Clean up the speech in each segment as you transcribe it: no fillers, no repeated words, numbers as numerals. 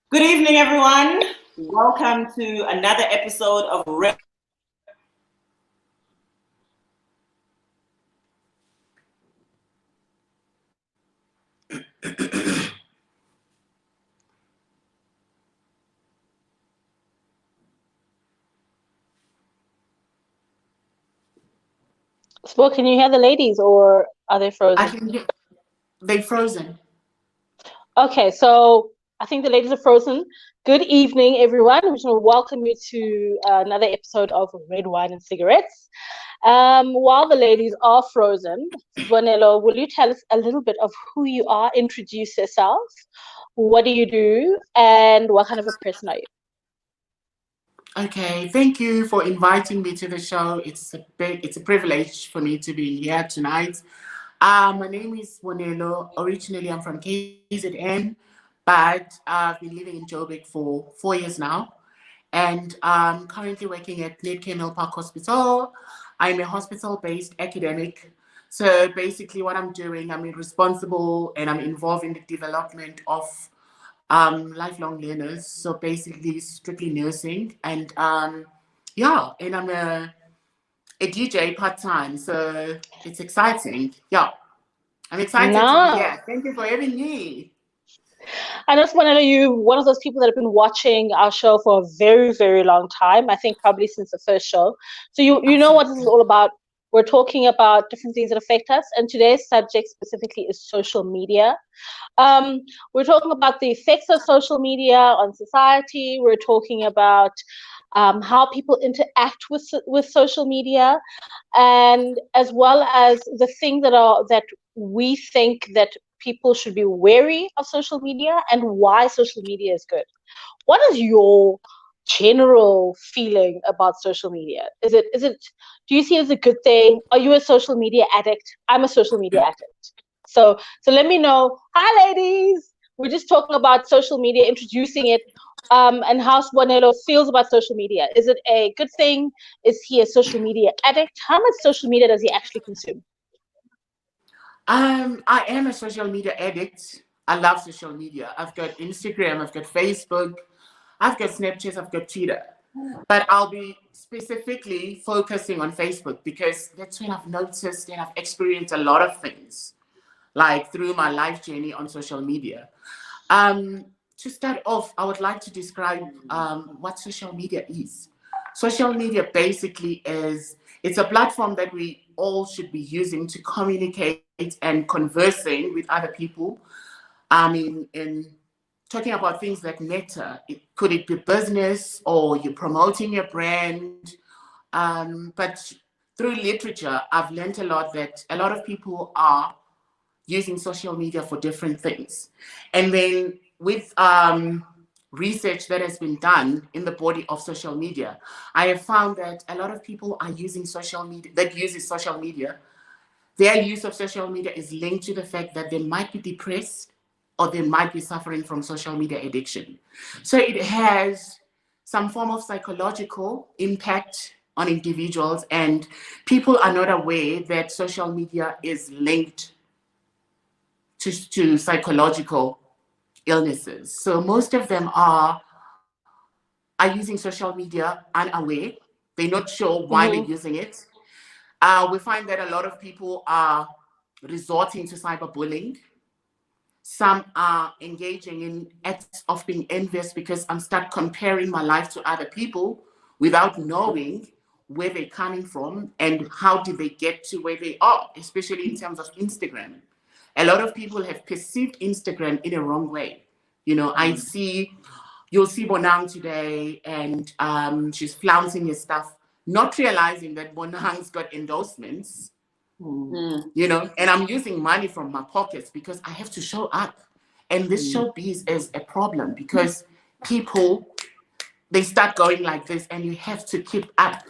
Good evening, everyone. Welcome to another episode of Red. Well, can you hear the ladies or are they frozen? I can hear. They frozen. Okay, so I think the ladies are frozen. Good evening, everyone. We just want to welcome you to another episode of Red Wine and Cigarettes. While the ladies are frozen, Bonello, will you tell us a little bit of who you are? Introduce yourself. What do you do? And what kind of a person are you? Okay, thank you for inviting me to the show. It's a privilege for me to be here tonight. My name is Bonello. Originally, I'm from KZN, but I've been living in Joburg for 4 years now, and I'm currently working at Netcare Park Hospital. I'm a hospital-based academic. So basically, what I'm doing, I'm responsible and I'm involved in the development of lifelong learners. So basically, strictly nursing, and yeah, and I'm a DJ part time. So it's exciting. Yeah, I'm excited to be Nah. here. Thank you for having me. I just want to know you, one of those people that have been watching our show for a very, very long time. I think probably since the first show. So you know what this is all about. We're talking about different things that affect us, and today's subject specifically is social media. We're talking about the effects of social media on society. We're talking about how people interact with social media, and as well as the things that we think that people should be wary of social media and why social media is good. What is your general feeling about social media? Do you see it as a good thing? Are you a social media addict? I'm a social media addict. So let me know. Hi ladies. We're just talking about social media, introducing it, and how Bonello feels about social media. Is it a good thing? Is he a social media addict? How much social media does he actually consume? I am a social media addict. I love social media. I've got Instagram, I've got Facebook, I've got Snapchat, I've got Twitter. But I'll be specifically focusing on Facebook because that's when I've noticed and I've experienced a lot of things, like through my life journey on social media. To start off, I would like to describe what social media is. Social media basically it's a platform that we all should be using to communicate and conversing with other people. I mean, in talking about things that matter, could it be business or you're promoting your brand? But through literature, I've learned a lot that a lot of people are using social media for different things. And then with research that has been done in the body of social media, I have found that a lot of people are using social media, that uses social media. Their use of social media is linked to the fact that they might be depressed or they might be suffering from social media addiction. So it has some form of psychological impact on individuals, and people are not aware that social media is linked to psychological illnesses. So most of them are using social media unaware. They're not sure why they're Mm-hmm. using it. We find that a lot of people are resorting to cyberbullying. Some are engaging in acts of being envious because I'm start comparing my life to other people without knowing where they're coming from and how did they get to where they are, especially in terms of Instagram. A lot of people have perceived Instagram in a wrong way. You know, you'll see Bonang today and she's flouncing her stuff, not realizing that Bonang's got endorsements, you know, and I'm using money from my pockets because I have to show up. And this showbiz is a problem because people, they start going like this and you have to keep up.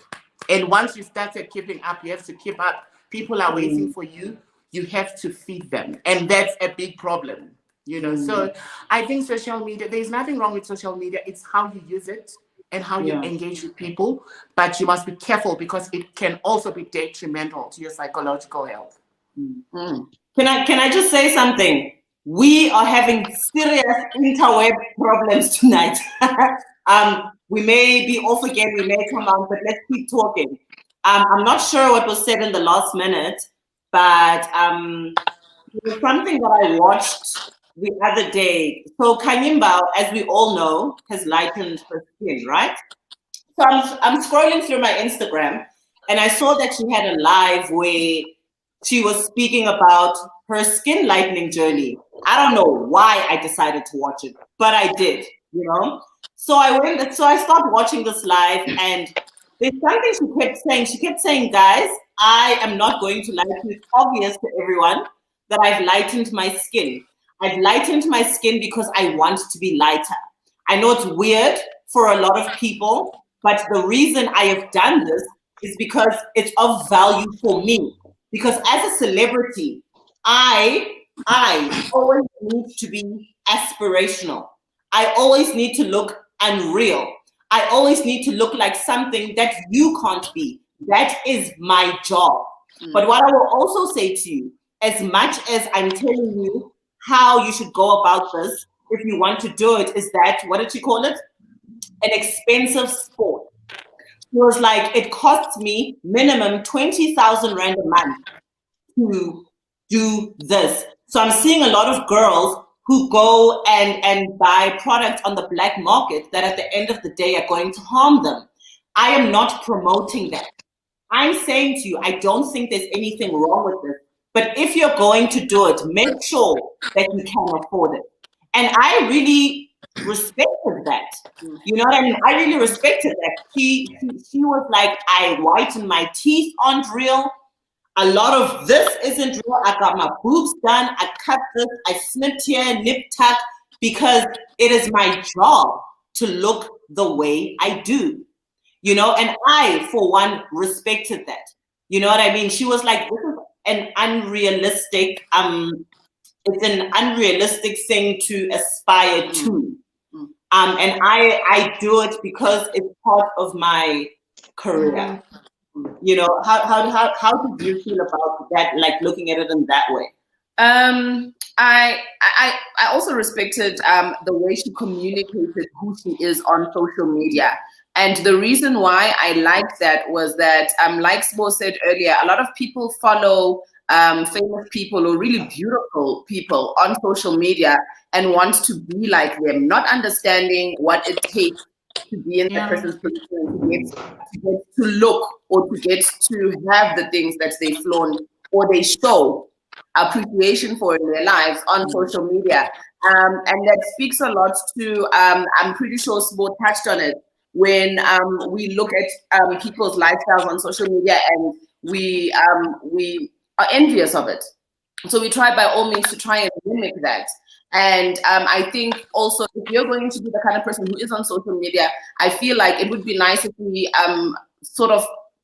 And once you started keeping up, you have to keep up. People are waiting for you. You have to feed them. And that's a big problem, you know. So I think social media, there's nothing wrong with social media. It's how you use it and how you engage with people. But you must be careful because it can also be detrimental to your psychological health. Can I just say something? we are having serious interweb problems tonight. We may be off again, we may come on, but let's keep talking. I'm not sure what was said in the last minute, but it was something that I watched the other day. So Kanyimba, as we all know, has lightened her skin, right? So I'm scrolling through my Instagram, and I saw that she had a live where she was speaking about her skin lightening journey. I don't know why I decided to watch it, but I did, you know? So I started watching this live, and there's something she kept saying. She kept saying, guys, I am not going to lie to you. It's obvious to everyone that I've lightened my skin. I've lightened my skin because I want to be lighter. I know it's weird for a lot of people, but the reason I have done this is because it's of value for me. Because as a celebrity, I always need to be aspirational. I always need to look unreal. I always need to look like something that you can't be. That is my job. But what I will also say to you, as much as I'm telling you how you should go about this, if you want to do it, is that, what did she call it? An expensive sport. It was like, it costs me minimum 20,000 Rand a month to do this. So I'm seeing a lot of girls who go and buy products on the black market that at the end of the day are going to harm them. I am not promoting that. I'm saying to you, I don't think there's anything wrong with this. But if you're going to do it, make sure that you can afford it. And I really respected that. You know what I mean? I really respected that. She was like, I whiten my teeth aren't real. A lot of this isn't real. I got my boobs done. I cut this. I snipped here, nip tuck, because it is my job to look the way I do. You know, and I, for one, respected that. You know what I mean? She was like, this is an unrealistic, it's an unrealistic thing to aspire to. And I do it because it's part of my career. You know, how did you feel about that, like looking at it in that way? I also respected the way she communicated who she is on social media. And the reason why I liked that was that, like Sbo said earlier, a lot of people follow famous people or really beautiful people on social media and want to be like them, not understanding what it takes to be in that person's position, to get to look or to get to have the things that they flaunt or they show appreciation for in their lives on social media. And that speaks a lot to, I'm pretty sure Sbo touched on it, when we look at people's lifestyles on social media and we are envious of it. So we try by all means to try and mimic that. And I think also, if you're going to be the kind of person who is on social media, I feel like it would be nice if we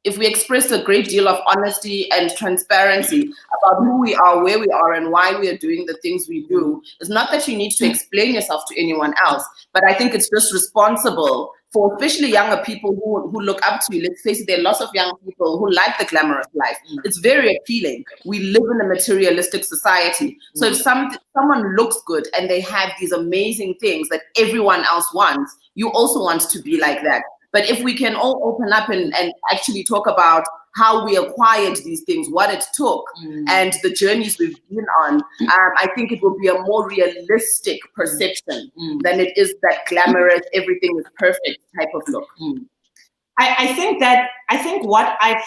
if we expressed a great deal of honesty and transparency about who we are, where we are, and why we are doing the things we do. It's not that you need to explain yourself to anyone else, but I think it's just responsible for especially younger people who look up to you. Let's face it, there are lots of young people who like the glamorous life. It's very appealing. We live in a materialistic society. So if someone looks good and they have these amazing things that everyone else wants, you also want to be like that. But if we can all open up and actually talk about how we acquired these things, what it took, and the journeys we've been on, I think it will be a more realistic perception than it is that glamorous, everything is perfect type of look. I think what I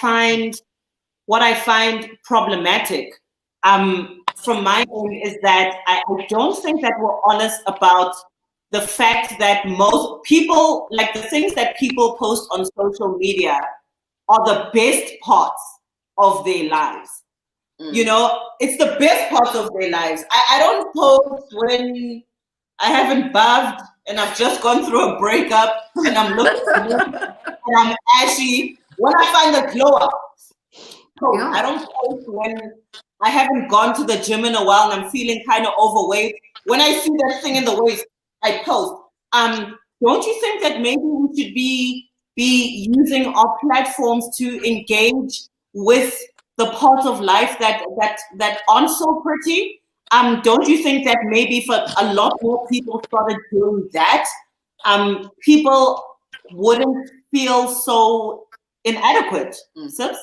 find problematic from my end is that I don't think that we're honest about the fact that most people, like the things that people post on social media, are the best parts of their lives. You know, it's the best parts of their lives. I don't post when I haven't bathed and I've just gone through a breakup and I'm looking and I'm ashy. When I find the glow up, I don't post when I haven't gone to the gym in a while and I'm feeling kind of overweight. When I see that thing in the waist, I post. Don't you think that maybe we should be using our platforms to engage with the parts of life that aren't so pretty? don't you think that maybe if a lot more people started doing that, people wouldn't feel so inadequate? Sibs?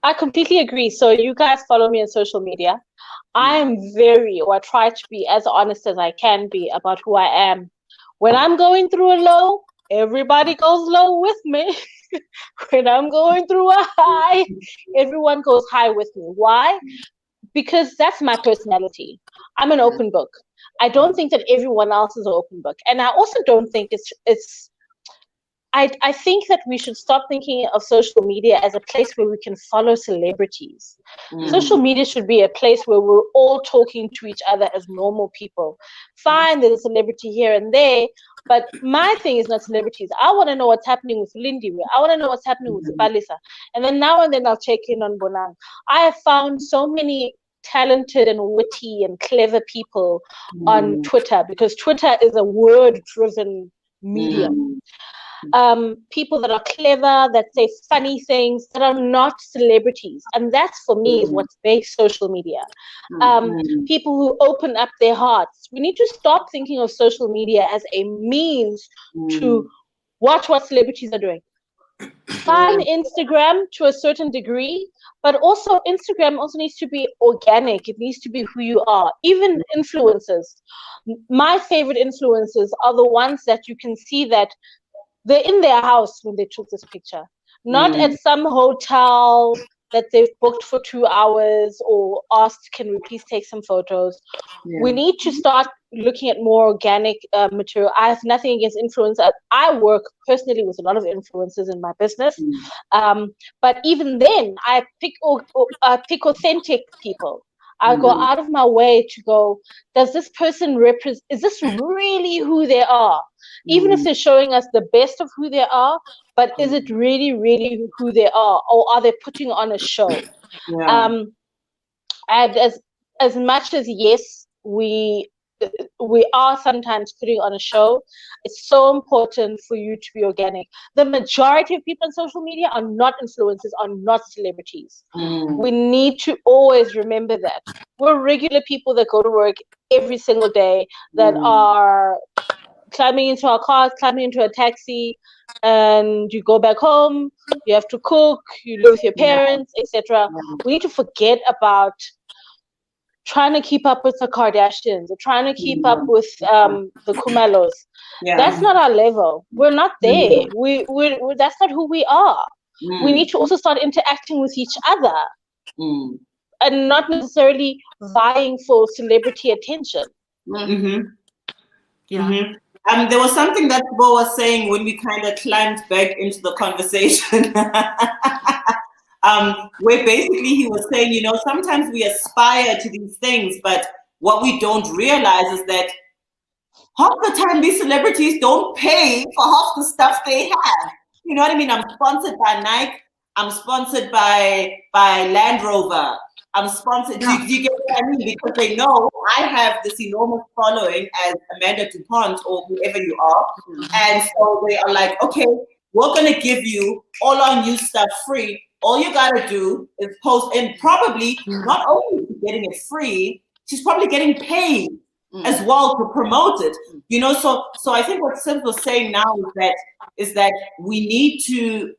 I completely agree. So you guys follow me on social media. I am I try to be as honest as I can be about who I am. When I'm going through a low, everybody goes low with me. When I'm going through a high, everyone goes high with me. Why? Because that's my personality. I'm an open book. I don't think that everyone else is an open book. And I also don't think I think that we should stop thinking of social media as a place where we can follow celebrities. Social media should be a place where we're all talking to each other as normal people. Fine, there's a celebrity here and there, but my thing is not celebrities. I want to know what's happening with Lindy. I want to know what's happening with Balisa. And then now and then I'll check in on Bonang. I have found so many talented and witty and clever people on Twitter, because Twitter is a word-driven medium. People that are clever, that say funny things, that are not celebrities. And that's, for me, is what makes social media. People who open up their hearts. We need to stop thinking of social media as a means to watch what celebrities are doing. Fine, Instagram to a certain degree, but also Instagram also needs to be organic. It needs to be who you are. Even influencers. My favorite influencers are the ones that you can see that they're in their house when they took this picture, not at some hotel that they've booked for 2 hours or asked, can we please take some photos? We need to start looking at more organic material. I have nothing against influencers. I work personally with a lot of influencers in my business. But even then, I pick authentic people. I go out of my way to go, does this person is this really who they are? Even if they're showing us the best of who they are, but is it really, really who they are? Or are they putting on a show? And as much as, yes, we are sometimes putting on a show, it's so important for you to be organic. The majority of people on social media are not influencers, are not celebrities. We need to always remember that. We're regular people that go to work every single day, that are climbing into our cars, climbing into a taxi, and you go back home, you have to cook, you live with your parents, etc. We need to forget about trying to keep up with the Kardashians or trying to keep up with the Kumalos. That's not our level. We're not there. We that's not who we are. We need to also start interacting with each other and not necessarily vying for celebrity attention. There was something that Bo was saying when we kind of climbed back into the conversation. Where basically he was saying, you know, sometimes we aspire to these things, but what we don't realize is that half the time these celebrities don't pay for half the stuff they have. You know what I mean? I'm sponsored by Nike. I'm sponsored by Land Rover. I'm sponsored. Do you get what I mean? Because they know I have this enormous following as Amanda DuPont or whoever you are. And so they are like, okay, we're going to give you all our new stuff free. All you got to do is post, and probably not only is she getting it free, she's probably getting paid as well to promote it. You know, so I think what Sim was saying now is that we need to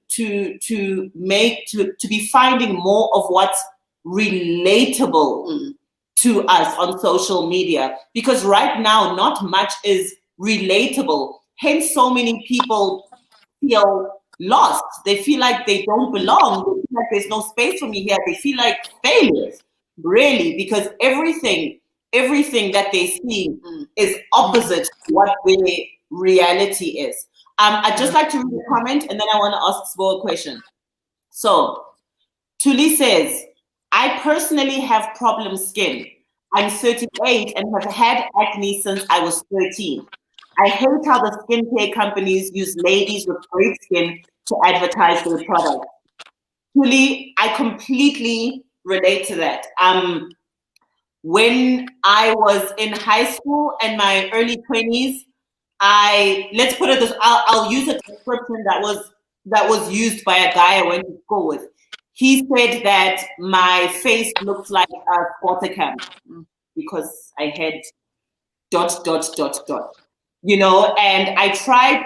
be finding more of what's relatable to us on social media, because right now not much is relatable. Hence, so many people feel lost. They feel like they don't belong. They feel like there's no space for me here. They feel like failures, really, because everything that they see is opposite to what their reality is. I'd just like to read a comment, and then I want to ask Sbo a question. So, Tuli says, I personally have problem skin. I'm 38 and have had acne since I was 13. I hate how the skincare companies use ladies with great skin to advertise their product. Tuli, I completely relate to that. When I was in high school and my early 20s, let's put it this, I'll use a description that was used by a guy I went to school with. he said that my face looked like a quarter camp because I had ... You know, and I tried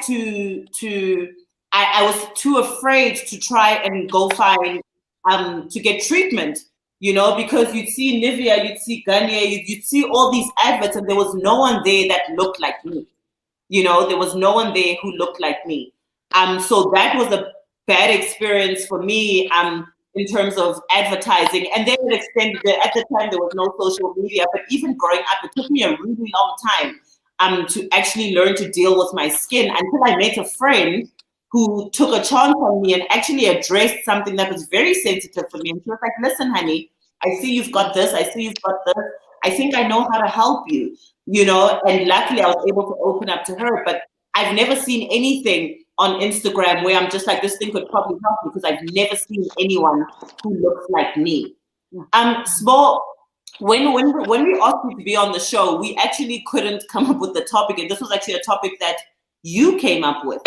I was too afraid to try and go find to get treatment, you know, because you'd see Nivea, you'd see Garnier, you'd see all these adverts, and there was no one there that looked like me. You know, there was no one there who looked like me. So that was a bad experience for me in terms of advertising. And then it extended, at the time there was no social media, but even growing up, it took me a really long time to actually learn to deal with my skin until I met a friend who took a chance on me and actually addressed something that was very sensitive for me. And she was like, listen, honey, I see you've got this, I see you've got this. I think I know how to help you, you know, and luckily I was able to open up to her. But I've never seen anything on Instagram where I'm just like, this thing could probably help me, because I've never seen anyone who looks like me. Small, when we asked you to be on the show, we actually couldn't come up with the topic, and this was actually a topic that you came up with.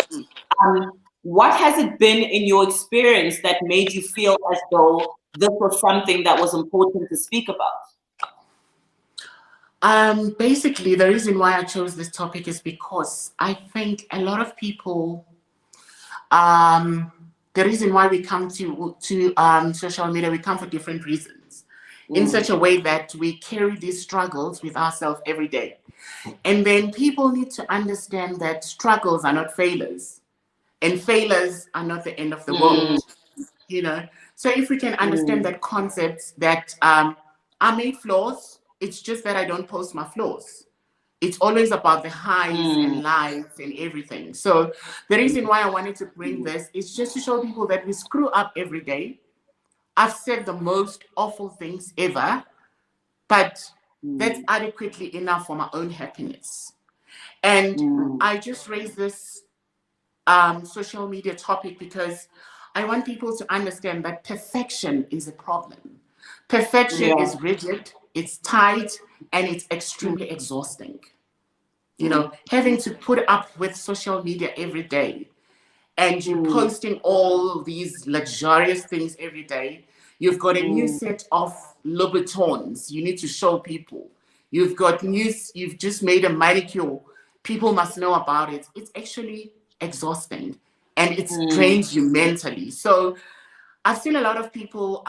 What has it been in your experience that made you feel as though this was something that was important to speak about? Basically, the reason why I chose this topic is because I think a lot of people, the reason why we come to social media, we come for different reasons, in such a way that we carry these struggles with ourselves every day. And then people need to understand that struggles are not failures, and failures are not the end of the world, you know? So if we can understand that concept that I made flaws, it's just that I don't post my flaws. It's always about the highs and lives and everything. So the reason why I wanted to bring this is just to show people that we screw up every day. I've said the most awful things ever, but that's adequately enough for my own happiness. And I just raised this social media topic because I want people to understand that perfection is a problem. Perfection is rigid, it's tight, and it's extremely exhausting. You know, having to put up with social media every day, and you're posting all these luxurious things every day. You've got a new set of Louboutins you need to show people. You've got news, you've just made a manicure. People must know about it. It's actually exhausting, and it drains you mentally. So I've seen a lot of people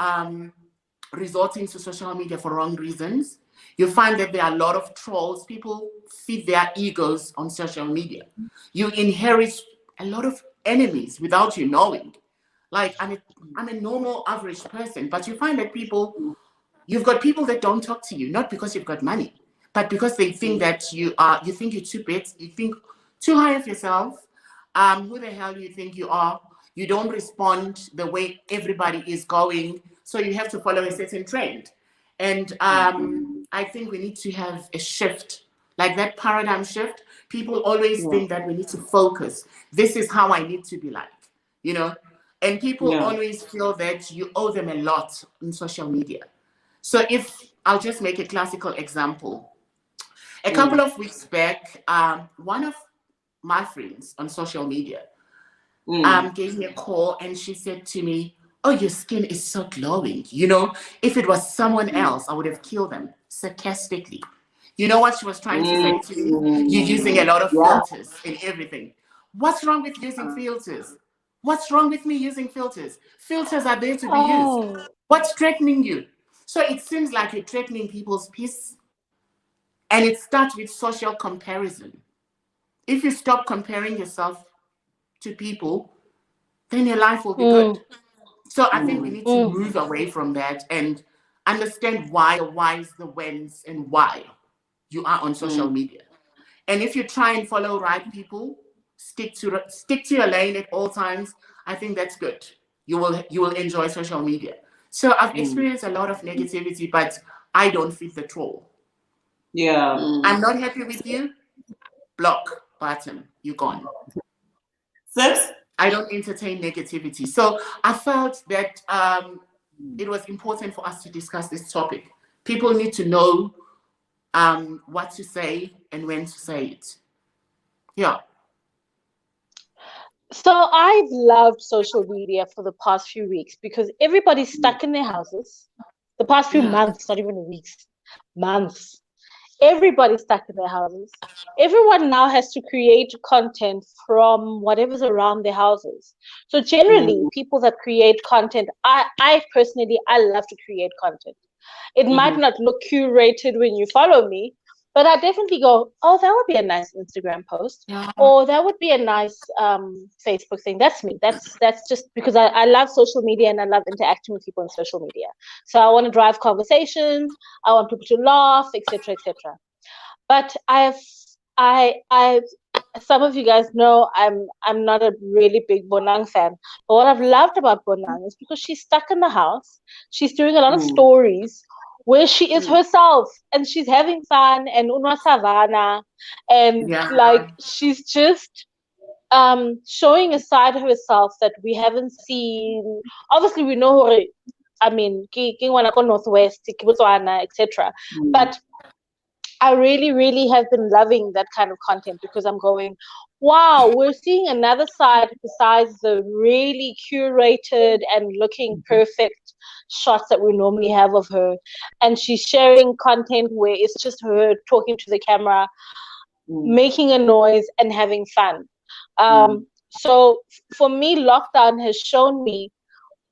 resorting to social media for wrong reasons. You find that there are a lot of trolls. People feed their egos on social media. You inherit a lot of enemies without you knowing. Like, I'm a normal average person, but you find that you've got people that don't talk to you, not because you've got money, but because they think that you think you're too big, you think too high of yourself. Who the hell do you think you are? You don't respond the way everybody is going, so you have to follow a certain trend. And I think we need to have a shift, like that paradigm shift. People always think that we need to focus. This is how I need to be like, you know? And people always feel that you owe them a lot on social media. So if I'll just make a classical example. A couple of weeks back, one of my friends on social media gave me a call, and she said to me, oh, your skin is so glowing. You know, if it was someone else, I would have killed them, sarcastically. You know what she was trying to say to me? You're using a lot of filters and everything. What's wrong with using filters? What's wrong with me using filters? Filters are there to be used. What's threatening you? So it seems like you're threatening people's peace. And it starts with social comparison. If you stop comparing yourself to people, then your life will be good. So I think we need to move away from that and understand why, the whys, the whens, and why you are on social media. And if you try and follow right people, stick to your lane at all times, I think that's good. You will enjoy social media. So I've experienced a lot of negativity, but I don't fit the troll. I'm not happy with you. Block button. You're gone. Sis? I don't entertain negativity. So I felt that it was important for us to discuss this topic. People need to know what to say and when to say it. Yeah. So I've loved social media for the past few weeks because everybody's stuck in their houses. The past few months, not even weeks, months. Everybody's stuck in their houses. Everyone now has to create content from whatever's around their houses. So generally, people that create content, I personally, I love to create content. It might not look curated when you follow me, but I definitely go, oh, that would be a nice Instagram post, or that would be a nice Facebook thing. That's me. That's just because I love social media and I love interacting with people on social media. So I want to drive conversations. I want people to laugh, etc., etc. But some of you guys know I'm not a really big Bonang fan. But what I've loved about Bonang is because she's stuck in the house. She's doing a lot of stories where she is herself and she's having fun and Unwa Savannah and like she's just showing a side of herself that we haven't seen. Obviously we know her, I mean, Northwest, Botswana, etc. But I really, really have been loving that kind of content because I'm going, wow, we're seeing another side besides the really curated and looking perfect shots that we normally have of her. And she's sharing content where it's just her talking to the camera, making a noise and having fun. So for me, lockdown has shown me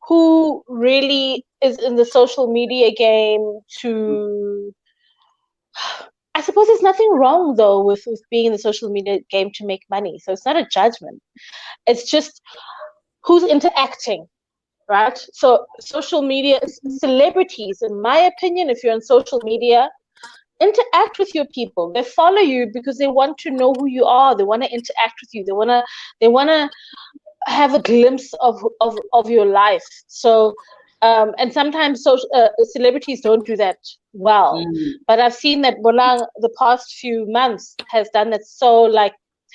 who really is in the social media game to... I suppose there's nothing wrong, though, with being in the social media game to make money. So it's not a judgment. It's just who's interacting, right? So social media, celebrities, in my opinion, if you're on social media, interact with your people. They follow you because they want to know who you are. They want to interact with you. They want to have a glimpse of your life. So and sometimes celebrities don't do that well. But I've seen that Bonang the past few months has done it so like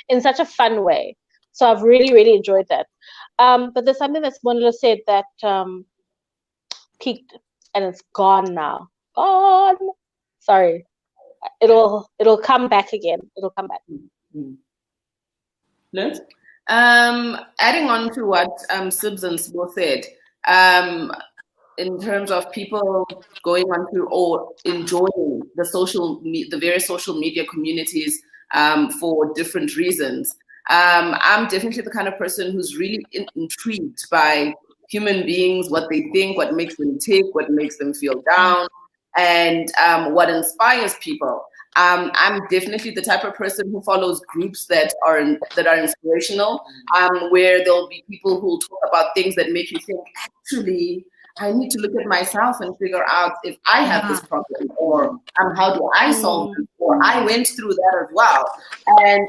in such a fun way. So I've really, really enjoyed that. But there's something that Bonilla said that peaked and it's gone now. Gone. Sorry. It'll come back again. It'll come back. Liz? Adding on to what Sibs and Sbo said, in terms of people going on to or enjoying the various social media communities for different reasons. I'm definitely the kind of person who's really intrigued by human beings, what they think, what makes them tick, what makes them feel down, and what inspires people. I'm definitely the type of person who follows groups that are inspirational, where there'll be people who'll talk about things that make you think, actually, I need to look at myself and figure out if I have this problem, or how do I solve it, or I went through that as well. And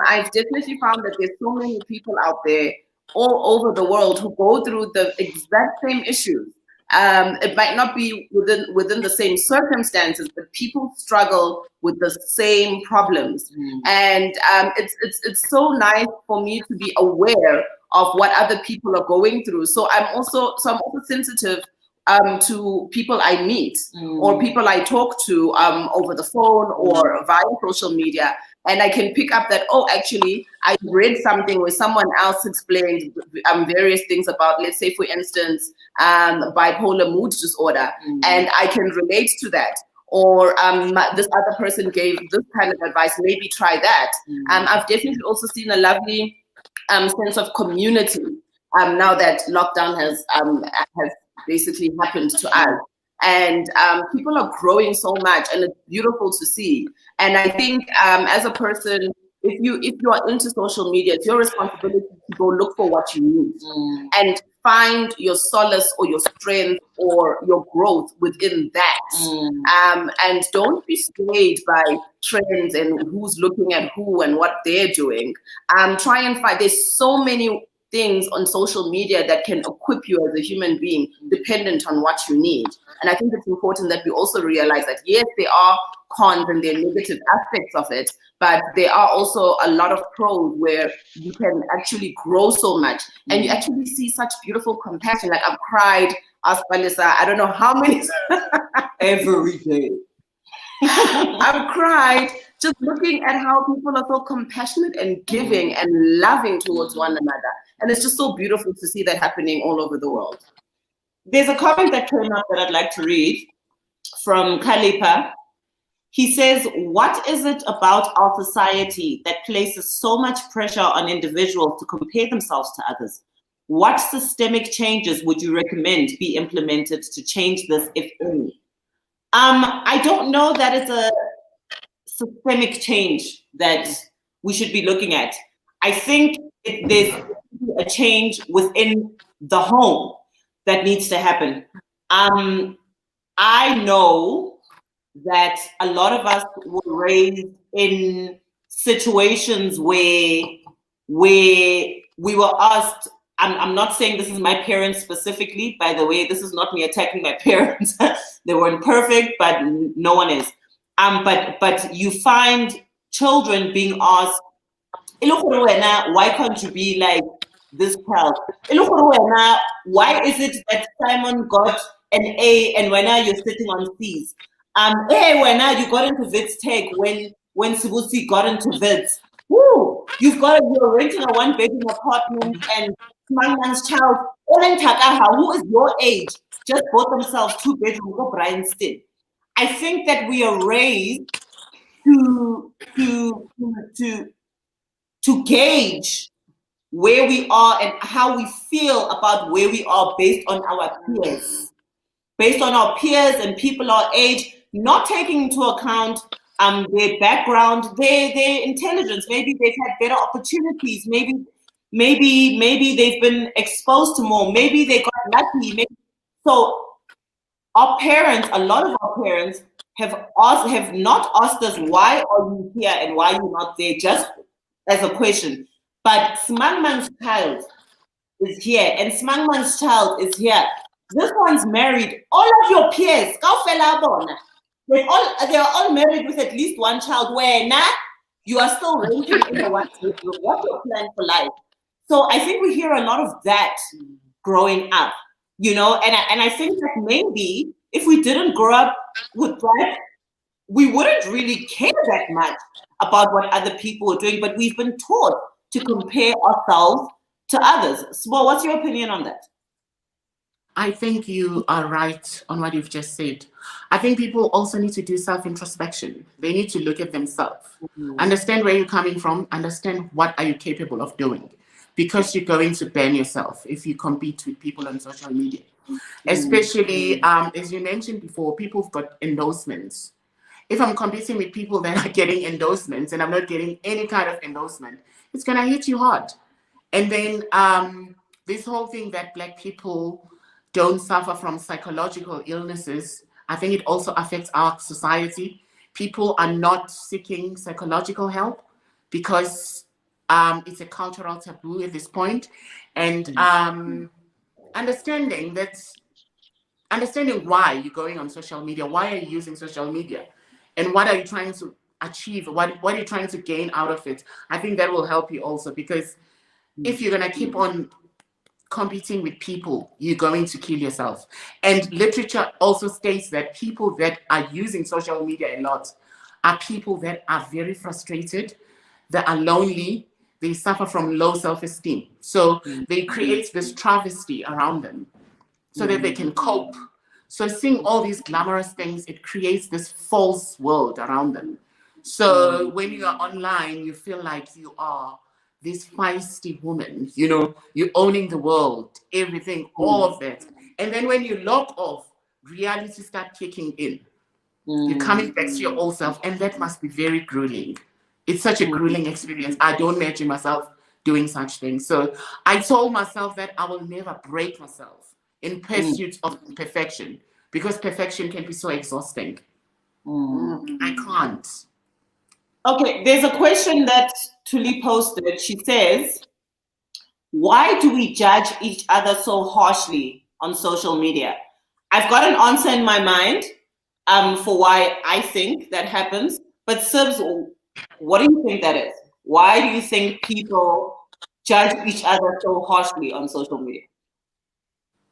I've definitely found that there's so many people out there all over the world who go through the exact same issues. It might not be within the same circumstances, but people struggle with the same problems. And it's so nice for me to be aware of what other people are going through. So I'm also sensitive to people I meet or people I talk to over the phone or via social media. And I can pick up that, oh, actually, I read something where someone else explained various things about, let's say, for instance, bipolar mood disorder. And I can relate to that. Or this other person gave this kind of advice, maybe try that. I've definitely also seen a lovely sense of community now that lockdown has basically happened to us. And people are growing so much, and it's beautiful to see. And I think as a person, if you are into social media, it's your responsibility to go look for what you need and find your solace or your strength or your growth within that. And don't be swayed by trends and who's looking at who and what they're doing. Try and find. There's so many things on social media that can equip you as a human being, dependent on what you need. And I think it's important that we also realize that, yes, there are cons and there are negative aspects of it, but there are also a lot of pros where you can actually grow so much and you actually see such beautiful compassion. Like I've cried, ask Balisa, I don't know how many every day. I've cried just looking at how people are so compassionate and giving and loving towards one another. And it's just so beautiful to see that happening all over the world. There's a comment that came up that I'd like to read from Kalipa. He says, what is it about our society that places so much pressure on individuals to compare themselves to others? What systemic changes would you recommend be implemented to change this, if any? I don't know that it's a systemic change that we should be looking at. I think there's a change within the home that needs to happen. I know that a lot of us were raised in situations where we were asked, I'm not saying this is my parents specifically, by the way, this is not me attacking my parents. They weren't perfect, but no one is. But you find children being asked, why can't you be like this child? Why is it that Simon got an A and when now you're sitting on C's? Hey, when now you got into Wits Tech when Sibusi got into Wits. Woo! You're renting a one-bedroom apartment and Man's child, who is your age, just bought themselves 2-bedroom for Brian Still. I think that we are raised to gauge where we are and how we feel about where we are based on our peers. Based on our peers and people our age, not taking into account their background, their intelligence. Maybe they've had better opportunities. Maybe they've been exposed to more. Maybe they got lucky. So our parents, a lot of our parents have not asked us, why are you here and why are you not there, just as a question. But Smangman's child is here and Smangman's child is here. This one's married. All of your peers, they are all married with at least one child. Where now you are still renting in the one bedroom. What's your plan for life? So I think we hear a lot of that growing up, and I think that maybe if we didn't grow up with that, we wouldn't really care that much about what other people are doing. But we've been taught to compare ourselves to others. Smo, what's your opinion on that? I think you are right on what you've just said. I think people also need to do self-introspection. They need to look at themselves, understand where you're coming from, understand what are you capable of doing, because you're going to ban yourself if you compete with people on social media. Especially, as you mentioned before, people have got endorsements. If I'm competing with people that are getting endorsements and I'm not getting any kind of endorsement, it's going to hit you hard. And then this whole thing that Black people don't suffer from psychological illnesses, I think it also affects our society. People are not seeking psychological help because it's a cultural taboo at this point. And understanding why you're going on social media, why are you using social media, and what are you trying to achieve, what are you trying to gain out of it, I think that will help you also, because if you're going to keep on competing with people, you're going to kill yourself. And literature also states that people that are using social media a lot are people that are very frustrated, that are lonely, they suffer from low self-esteem. So they create this travesty around them so that they can cope. So seeing all these glamorous things, it creates this false world around them. So when you are online, you feel like you are this feisty woman, you're owning the world, everything, all of that. And then when you log off, reality starts kicking in. You're coming back to your old self, and that must be very grueling. It's such a grueling experience. I don't imagine myself doing such things. So I told myself that I will never break myself in pursuit of perfection, because perfection can be so exhausting. I can't. Okay, there's a question that Tuli posted. She says, why do we judge each other so harshly on social media? I've got an answer in my mind for why I think that happens. But Sibs, what do you think that is? Why do you think people judge each other so harshly on social media?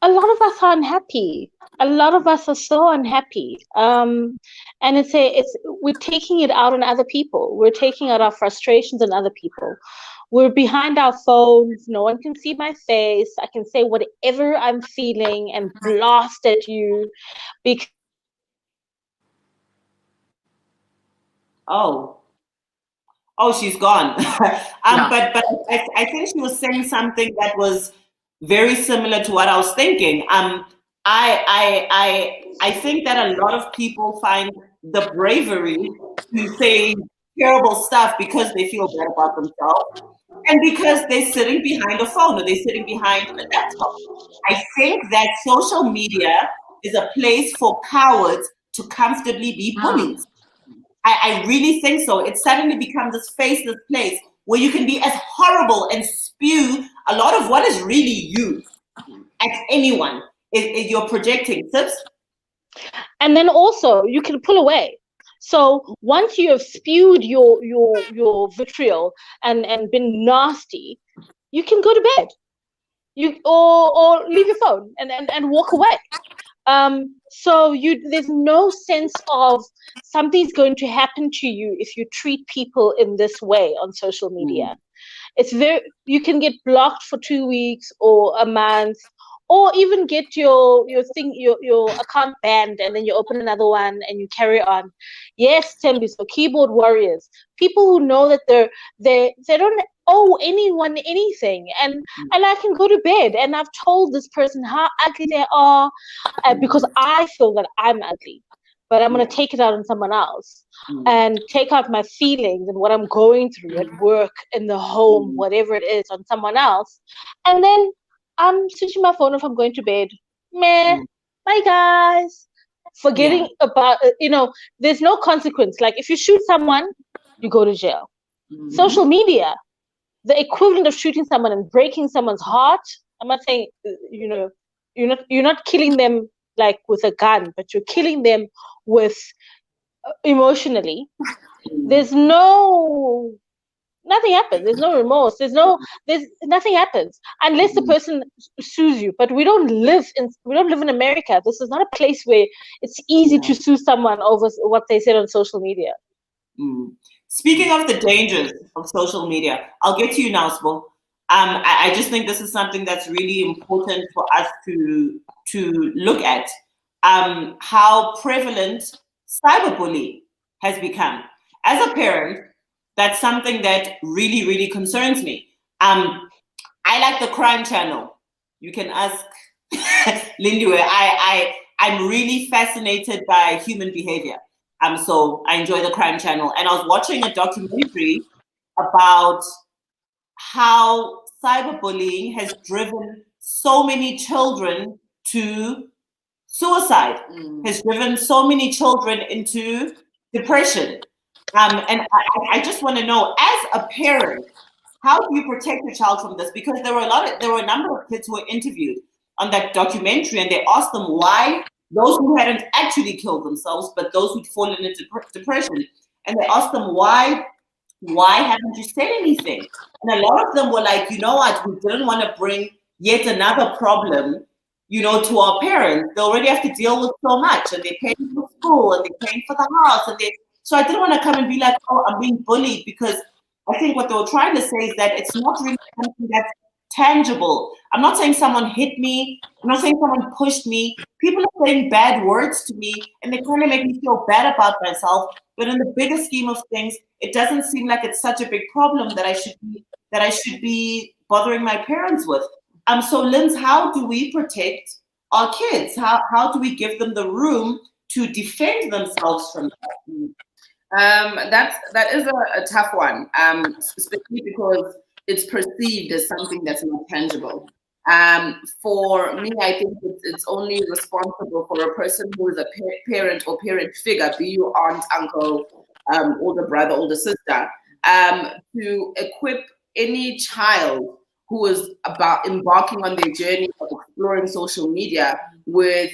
a lot of us are unhappy. A lot of us are so unhappy. And we're taking it out on other people. We're taking out our frustrations on other people. We're behind our phones. No one can see my face. I can say whatever I'm feeling and blast at you because Oh, she's gone. Yeah. But I think she was saying something that was very similar to what I was thinking. I think that a lot of people find the bravery to say terrible stuff because they feel bad about themselves and because they're sitting behind a phone or they're sitting behind a laptop. I think that social media is a place for cowards to comfortably be bullies. I really think so. It suddenly becomes this faceless place where you can be as horrible and spew a lot of what is really you at anyone. If you're projecting, Sips. and then also you can pull away. So once you have spewed your vitriol and been nasty, you can go to bed. You or leave your phone and walk away. So there's no sense of something's going to happen to you if you treat people in this way on social media. It's you can get blocked for 2 weeks or a month, or even get your account banned, and then you open another one and you carry on. Yes, Tembi, so keyboard warriors, people who know that they don't owe anyone anything, and I can go to bed and I've told this person how ugly they are because I feel that I'm ugly, but I'm going to take it out on someone else and take out my feelings and what I'm going through at work, in the home, whatever it is, on someone else. And then I'm switching my phone if I'm going to bed. Meh. Bye, guys. Forgetting about, there's no consequence. Like if you shoot someone, you go to jail. Social media, the equivalent of shooting someone and breaking someone's heart. I'm not saying, you're not killing them like with a gun, but you're killing them with emotionally. There's nothing happens. There's no remorse. There's nothing happens unless the person sues you. But we don't live in America. This is not a place where it's easy to sue someone over what they said on social media. Speaking of the dangers of social media, I'll get to you now, Sbo. I just think this is something that's really important for us to look at. How prevalent cyberbullying has become. As a parent, that's something that really, really concerns me. I like the Crime Channel. You can ask Lindiwe. I'm really fascinated by human behavior. So I enjoy the Crime Channel. And I was watching a documentary about how cyberbullying has driven so many children to suicide, has driven so many children into depression. And I just want to know, as a parent, how do you protect your child from this? Because there were a number of kids who were interviewed on that documentary, and they asked them why, those who hadn't actually killed themselves, but those who'd fallen into depression, and they asked them why haven't you said anything? And a lot of them were like, you know what, we didn't want to bring yet another problem, to our parents. They already have to deal with so much, and they're paying for school, and they're paying for the house, so I didn't want to come and be like, oh, I'm being bullied, because I think what they were trying to say is that it's not really something that's tangible. I'm not saying someone hit me. I'm not saying someone pushed me. People are saying bad words to me, and they kind of make me feel bad about myself. But in the bigger scheme of things, it doesn't seem like it's such a big problem that I should be bothering my parents with. So Linz, how do we protect our kids? How do we give them the room to defend themselves from that? That is a tough one, especially because it's perceived as something that's not tangible. For me, I think it's only responsible for a person who is a parent or parent figure, be you aunt, uncle, older brother, older sister, to equip any child who is about embarking on their journey of exploring social media with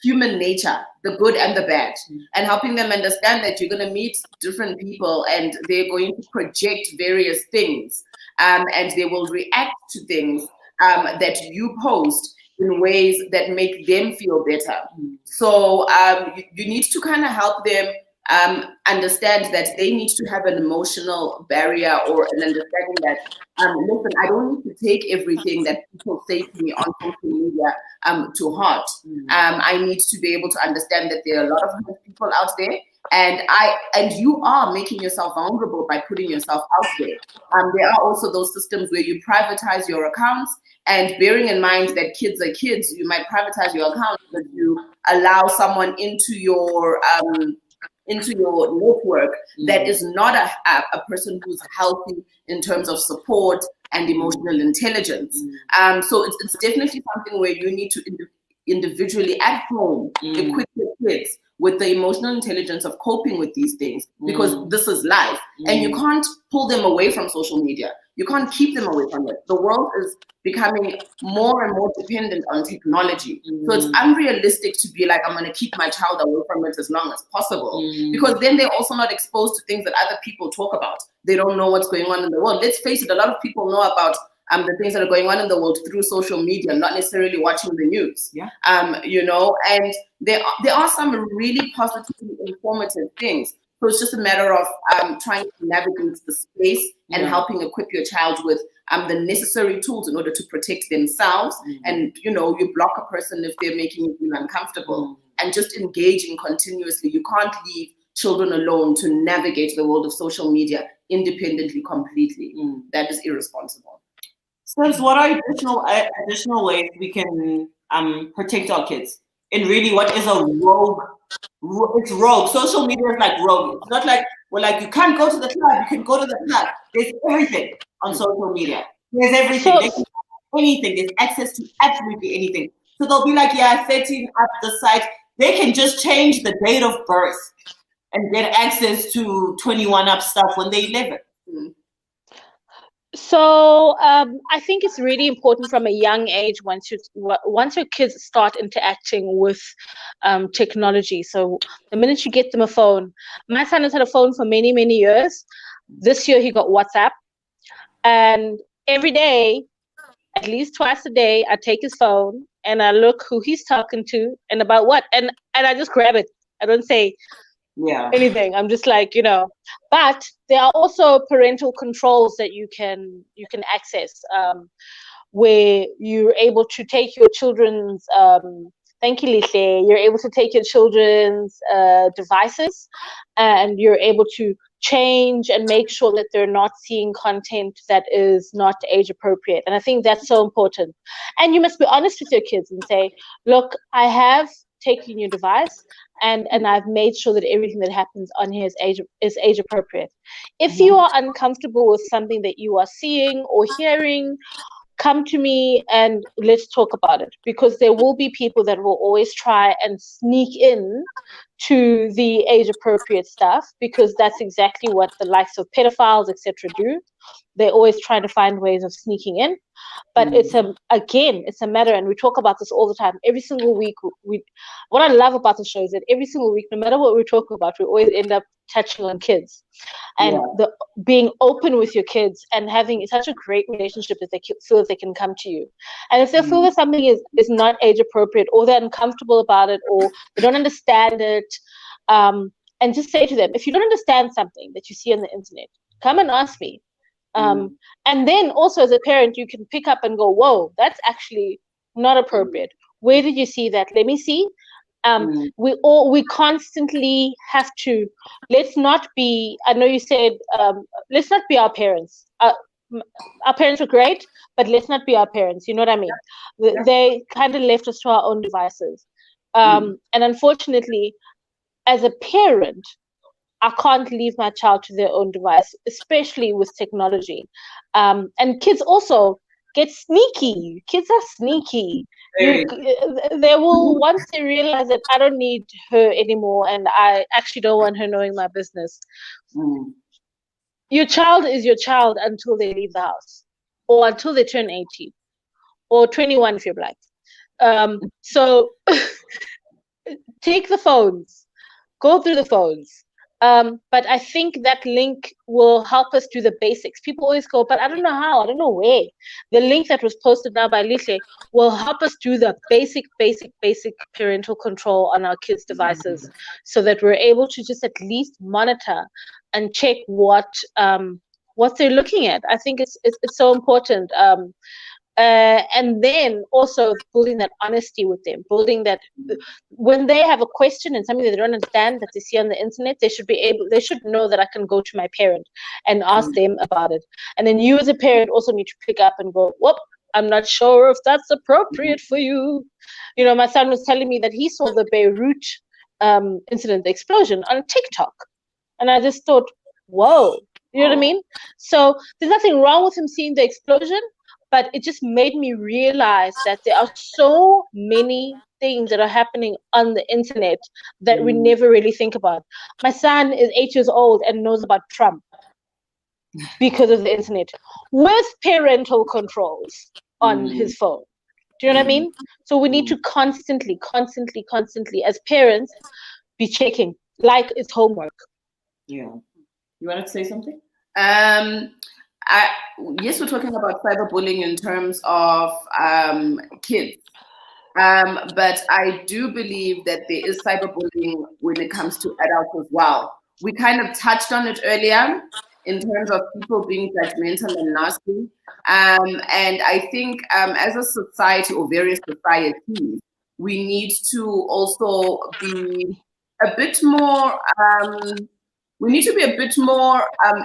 human nature, the good and the bad, and helping them understand that you're going to meet different people and they're going to project various things, and they will react to things that you post. in ways that make them feel better. So you need to kind of help them understand that they need to have an emotional barrier or an understanding that, listen, I don't need to take everything that people say to me on social media to heart. I need to be able to understand that there are a lot of people out there, and you are making yourself vulnerable by putting yourself out there. There are also those systems where you privatize your accounts, and bearing in mind that kids are kids, you might privatize your account, but you allow someone into your network that is not a person who's healthy in terms of support and emotional intelligence. So it's definitely something where you need to individually at home equip your kids with the emotional intelligence of coping with these things, because this is life, and you can't pull them away from social media. You can't keep them away from it. The world is becoming more and more dependent on technology. So it's unrealistic to be like, I'm going to keep my child away from it as long as possible, because then they're also not exposed to things that other people talk about. They don't know what's going on in the world. Let's face it, a lot of people know about the things that are going on in the world through social media, not necessarily watching the news. You know, and there are some really positively informative things. So it's just a matter of trying to navigate the space and helping equip your child with the necessary tools in order to protect themselves. And, you know, you block a person if they're making you feel uncomfortable, and just engaging continuously. You can't leave children alone to navigate the world of social media independently, completely. That is irresponsible. So what are additional ways we can protect our kids in really what is a rogue? It's rogue. Social media is like rogue. It's not like, well, like you can't go to the club. You can go to the club. There's everything on social media. There's everything. They can have anything. There's access to absolutely anything. So they'll be like, yeah, 13 up the site. They can just change the date of birth and get access to 21 up stuff when they're 11. So I think it's really important from a young age once your kids start interacting with technology. So the minute you get them a phone, my son has had a phone for many, many years. This year he got WhatsApp, and every day, at least twice a day, I take his phone and I look who he's talking to and about what, and I just grab it. I don't say anything. I'm just like, you know, but there are also parental controls that you can access, where you're able to take your children's thank you, Lihle. You're able to take your children's devices, and you're able to change and make sure that they're not seeing content that is not age appropriate. And I think that's so important. And you must be honest with your kids and say, look, I have taken your device, and I've made sure that everything that happens on here is age appropriate. If you are uncomfortable with something that you are seeing or hearing, come to me and let's talk about it, because there will be people that will always try and sneak in to the age appropriate stuff, because that's exactly what the likes of pedophiles, etc. do. They're always trying to find ways of sneaking in. But it's a matter, and we talk about this all the time. Every single week, what I love about the show is that every single week, no matter what we talk about, we always end up touching on kids, and being open with your kids and having such a great relationship that they feel that they can come to you. And if they feel that something is not age appropriate, or they're uncomfortable about it, or they don't understand it, and just say to them, if you don't understand something that you see on the internet, come and ask me. And then also as a parent, you can pick up and go, whoa, that's actually not appropriate. Where did you see that? Let me see. We constantly have to, let's not be, I know you said, let's not be our parents. Our parents were great, but let's not be our parents. You know what I mean? They kind of left us to our own devices. And unfortunately, as a parent, I can't leave my child to their own device, especially with technology. And kids also get sneaky. Kids are sneaky. They will, once they realize that I don't need her anymore and I actually don't want her knowing my business. Your child is your child until they leave the house, or until they turn 18 or 21 if you're black. So take the phones, go through the phones. But I think that link will help us do the basics. People always go, but I don't know how, I don't know where. The link that was posted now by Lihle will help us do the basic parental control on our kids' devices, so that we're able to just at least monitor and check what they're looking at. I think it's so important. And then also building that honesty with them, building that when they have a question and something that they don't understand that they see on the internet, they should know that I can go to my parent and ask them about it. And then you as a parent also need to pick up and go, whoop, I'm not sure if that's appropriate for you. You know, my son was telling me that he saw the Beirut incident, the explosion, on TikTok. And I just thought, whoa, you know what I mean? So there's nothing wrong with him seeing the explosion, but it just made me realize that there are so many things that are happening on the internet that we never really think about. My son is 8 years old and knows about Trump because of the internet, with parental controls on his phone. Do you know what I mean? So we need to constantly, as parents, be checking, like it's homework. Yeah. You wanted to say something? Yes, we're talking about cyberbullying in terms of kids. But I do believe that there is cyberbullying when it comes to adults as well. We kind of touched on it earlier in terms of people being judgmental and nasty. And I think as a society or various societies, we need to also be a bit more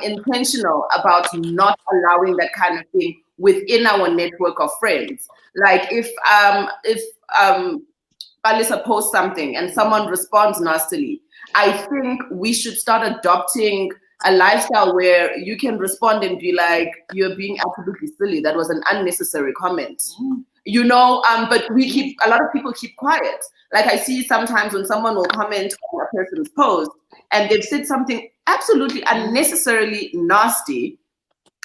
intentional about not allowing that kind of thing within our network of friends. Like if Palisa posts something and someone responds nastily, I think we should start adopting a lifestyle where you can respond and be like, you're being absolutely silly. That was an unnecessary comment. You know, but a lot of people keep quiet. Like I see sometimes when someone will comment on a person's post and they've said something absolutely unnecessarily nasty,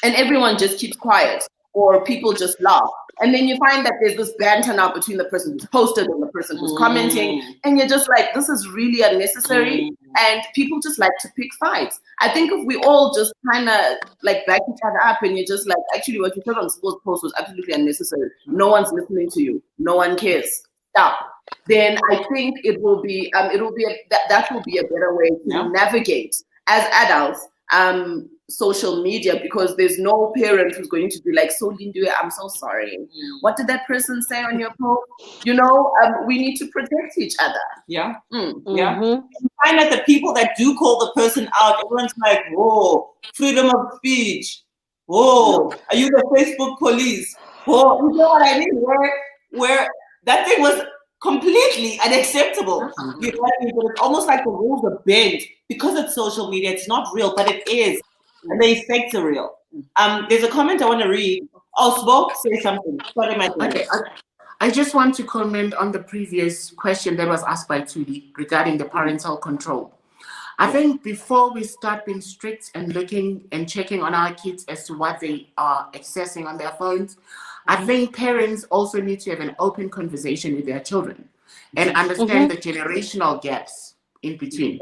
and everyone just keeps quiet, or people just laugh. And then you find that there's this banter now between the person who's posted and the person who's commenting, and you're just like, this is really unnecessary. And people just like to pick fights. I think if we all just kind of like back each other up, and you're just like, actually what you said on the post was absolutely unnecessary. No one's listening to you. No one cares. Stop. Then I think that will be a better way to navigate as adults social media, because there's no parent who's going to be like, so Lindu, I'm so sorry. What did that person say on your post? You know, we need to protect each other. Yeah. Yeah. You find that the people that do call the person out, everyone's like, whoa, freedom of speech. Whoa, are you the Facebook police? Whoa, you know what I mean? Where that thing was completely unacceptable. You know what I mean? But it's almost like the rules are bent because it's social media. It's not real, but it is. And the effects are real. There's a comment I want to read. Oh, Spoke, say something. Sorry, my friend. Okay, I just want to comment on the previous question that was asked by Tudi regarding the parental control. I think before we start being strict and looking and checking on our kids as to what they are accessing on their phones, I think parents also need to have an open conversation with their children and understand the generational gaps in between.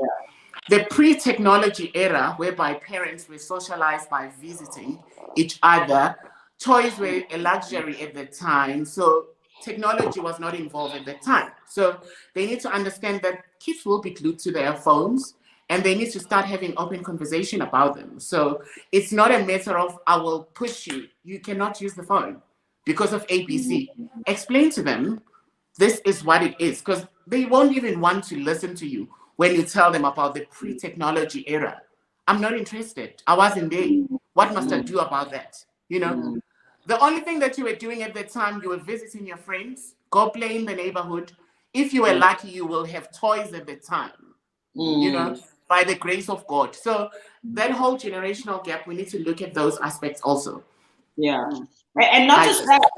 The pre-technology era, whereby parents were socialized by visiting each other, toys were a luxury at the time, so technology was not involved at the time. So they need to understand that kids will be glued to their phones, and they need to start having open conversation about them. So it's not a matter of, I will push you, you cannot use the phone because of ABC. Explain to them, this is what it is, because they won't even want to listen to you when you tell them about the pre-technology era. I'm not interested. I wasn't there. What must I do about that? You know, the only thing that you were doing at the time, you were visiting your friends, go play in the neighborhood. If you were lucky, you will have toys at the time, you know, by the grace of God. So that whole generational gap, we need to look at those aspects also. Yeah. And not just that,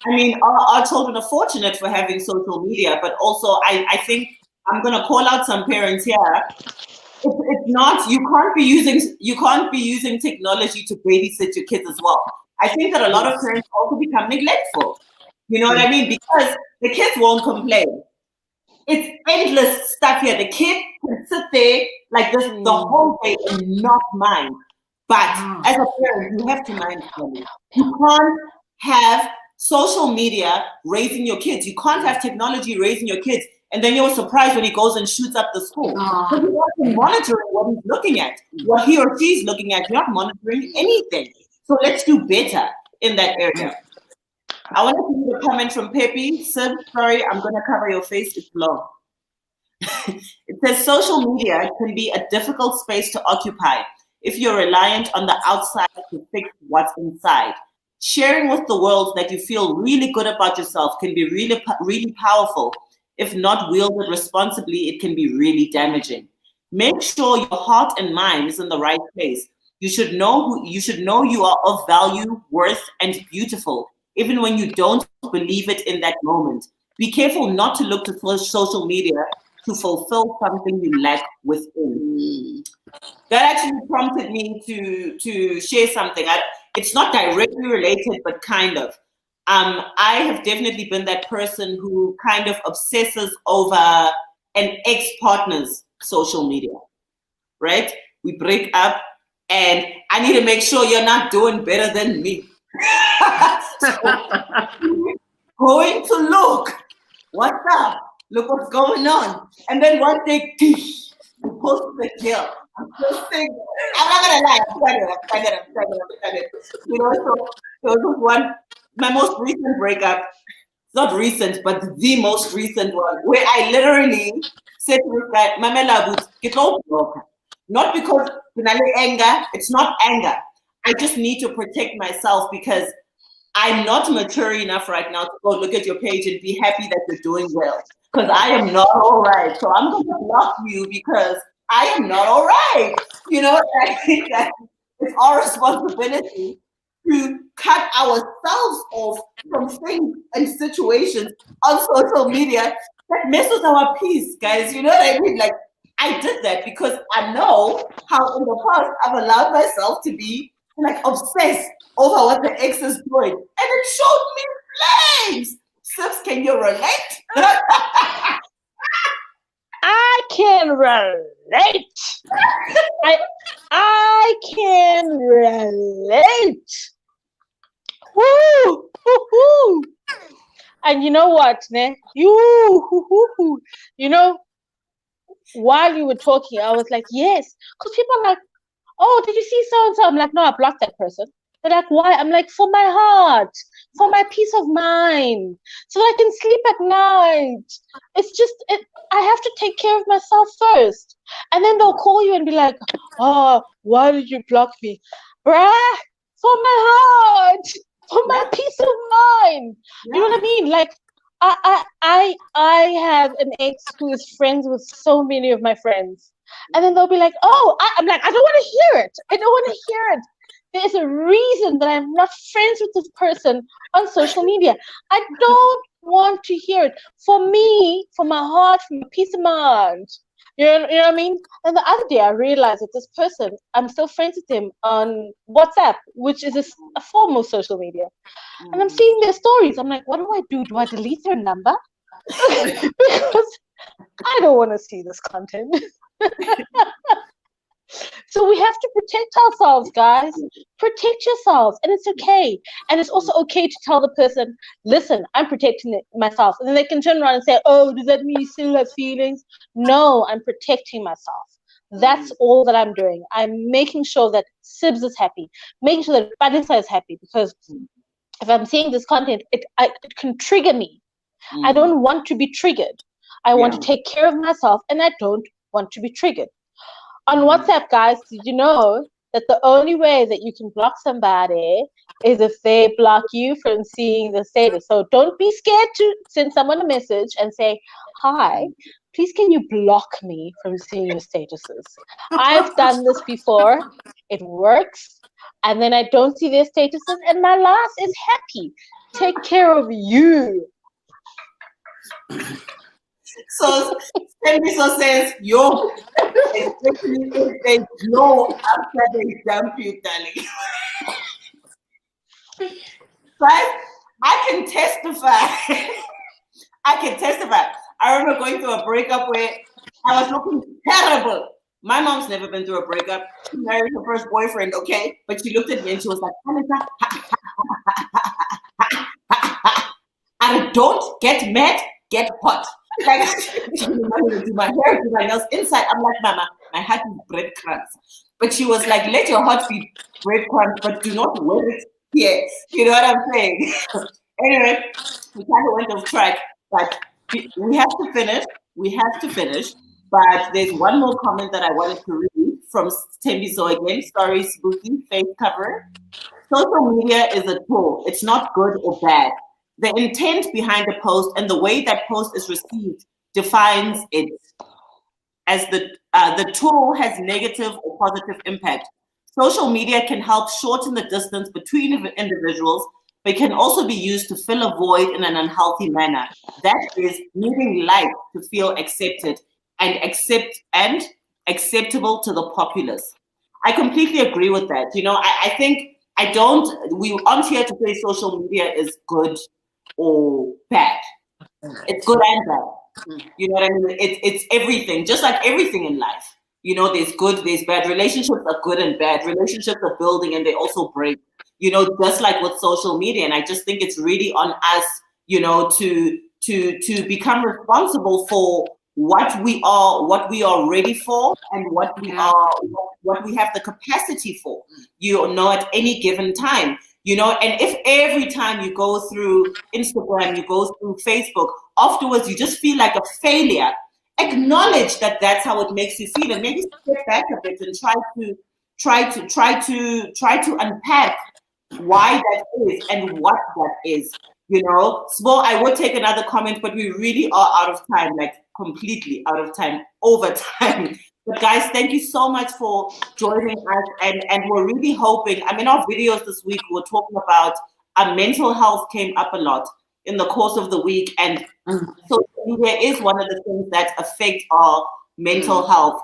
I mean, our children are fortunate for having social media, but also I think I'm going to call out some parents here. It's not, you can't be using technology to babysit your kids as well. I think that a lot of parents also become neglectful. You know what I mean? Because the kids won't complain. It's endless stuff here. The kid can sit there like this the whole day and not mind. But as a parent, you have to mind it. You can't have social media raising your kids. You can't have technology raising your kids. And then you're surprised when he goes and shoots up the school. Because you're not monitoring what he's looking at, what he or she's looking at. You're not monitoring anything. So let's do better in that area. I want to see a comment from Pepe. Sir, sorry, I'm going to cover your face. It's long. It says social media can be a difficult space to occupy if you're reliant on the outside to fix what's inside. Sharing with the world that you feel really good about yourself can be really powerful. If not wielded responsibly, it can be really damaging. Make sure your heart and mind is in the right place. You should know you are of value, worth, and beautiful, even when you don't believe it in that moment. Be careful not to look to social media to fulfill something you lack within. That actually prompted me to share something. It's not directly related, but kind of. I have definitely been that person who kind of obsesses over an ex-partner's social media, right? We break up and I need to make sure you're not doing better than me. Going to look, what's up? Look what's going on. And then one day, you post the girl. I'm just saying, I'm not gonna lie, I'm excited. You know, so this was my most recent breakup. It's not recent, but the most recent one, where I literally said to this guy, Mamela, get off broken. Not because anger, it's not anger. I just need to protect myself because I'm not mature enough right now to go look at your page and be happy that you're doing well. Because I am not all right. So I'm going to block you because I am not all right. You know, I think that it's our responsibility to cut ourselves off from things and situations on social media that mess with our peace, guys. You know what I mean? Like, I did that because I know how in the past I've allowed myself to be like obsessed over what the ex is doing. And it showed me flames. Sips, can you relate? I can relate. I can relate. Woo, woo, woo. And you know what, ne? You know, while you were talking, I was like, yes. Because people are like, oh, did you see so and so? I'm like, no, I blocked that person. They're like, why? I'm like, for my heart, for my peace of mind, so that I can sleep at night. It's just, I have to take care of myself first. And then they'll call you and be like, oh, why did you block me? Bruh, for my heart, for my peace of mind. You know what I mean? Like, I have an ex who is friends with so many of my friends. And then they'll be like, oh, I'm like, I don't want to hear it. I don't want to hear it. There's a reason that I'm not friends with this person on social media. I don't want to hear it. For me, for my heart, for my peace of mind. You know what I mean? And the other day I realized that this person, I'm still friends with him on WhatsApp, which is a form of social media. And I'm seeing their stories. I'm like, what do I do? Do I delete their number? Because I don't want to see this content. So we have to protect ourselves, guys. Protect yourselves, and it's okay. And it's also okay to tell the person, listen, I'm protecting myself. And then they can turn around and say, oh, does that mean you still have feelings? No, I'm protecting myself. That's all that I'm doing. I'm making sure that Sibs is happy, making sure that Balisa is happy, because if I'm seeing this content, it can trigger me. I don't want to be triggered. I want to take care of myself, and I don't want to be triggered. On WhatsApp, guys, did you know that the only way that you can block somebody is if they block you from seeing the status? So don't be scared to send someone a message and say, hi, please can you block me from seeing your statuses? I've done this before. It works. And then I don't see their statuses and my life is happy. Take care of you. So Spendiso says, yo, especially if they know after they dump you, darling. But I can testify. I remember going through a breakup where I was looking terrible. My mom's never been through a breakup. She married her first boyfriend, okay? But she looked at me and she was like, Anita, I don't get mad, get hot. Like, she didn't want me to do my hair, do my nails inside. I'm like, Mama, my heart is breadcrumbs. But she was like, let your heart be breadcrumbs, but do not wear it here. You know what I'm saying? Anyway, we kind of went off track, but we have to finish. We have to finish. But there's one more comment that I wanted to read from Tembiso again. Sorry, Spooky, face cover. Social media is a tool. It's not good or bad. The intent behind the post and the way that post is received defines it. As the tool has negative or positive impact. Social media can help shorten the distance between individuals, but can also be used to fill a void in an unhealthy manner. That is needing life to feel accepted and acceptable to the populace. I completely agree with that. You know, I think we aren't here to say social media is good or bad. It's good and bad. You know what I mean? It's everything, just like everything in life. You know, there's good, there's bad. Relationships are good and bad. Relationships are building and they also break. You know, just like with social media. And I just think it's really on us, you know, to become responsible for what we are ready for and what we have the capacity for, you know, at any given time. You know, and if every time you go through Instagram, you go through Facebook, afterwards you just feel like a failure, acknowledge that that's how it makes you feel, and maybe step back a bit and try to unpack why that is and what that is. You know, so I would take another comment, but we really are out of time, like completely out of time, over time. But guys, thank you so much for joining us, and we're really hoping. I mean, our videos this week we're talking about mental health came up a lot in the course of the week, and social media is one of the things that affect our mental health.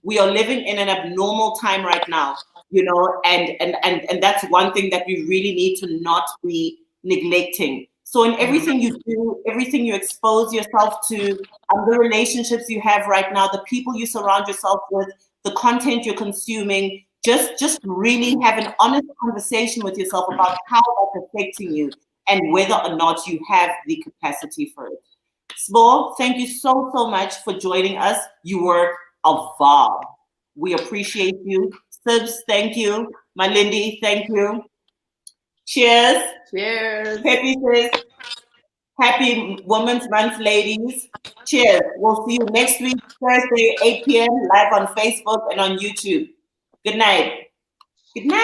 We are living in an abnormal time right now, you know, and that's one thing that we really need to not be neglecting. So in everything you do, everything you expose yourself to, the relationships you have right now, the people you surround yourself with, the content you're consuming, just really have an honest conversation with yourself about how that's affecting you and whether or not you have the capacity for it. Sbo, thank you so much for joining us. You were a vibe. We appreciate you. Sibs, thank you. Malindi, thank you. Cheers. Cheers. Peppy says, happy Women's Month, ladies. Cheers. We'll see you next week, Thursday, 8 p.m. live on Facebook and on YouTube. Good night. Good night.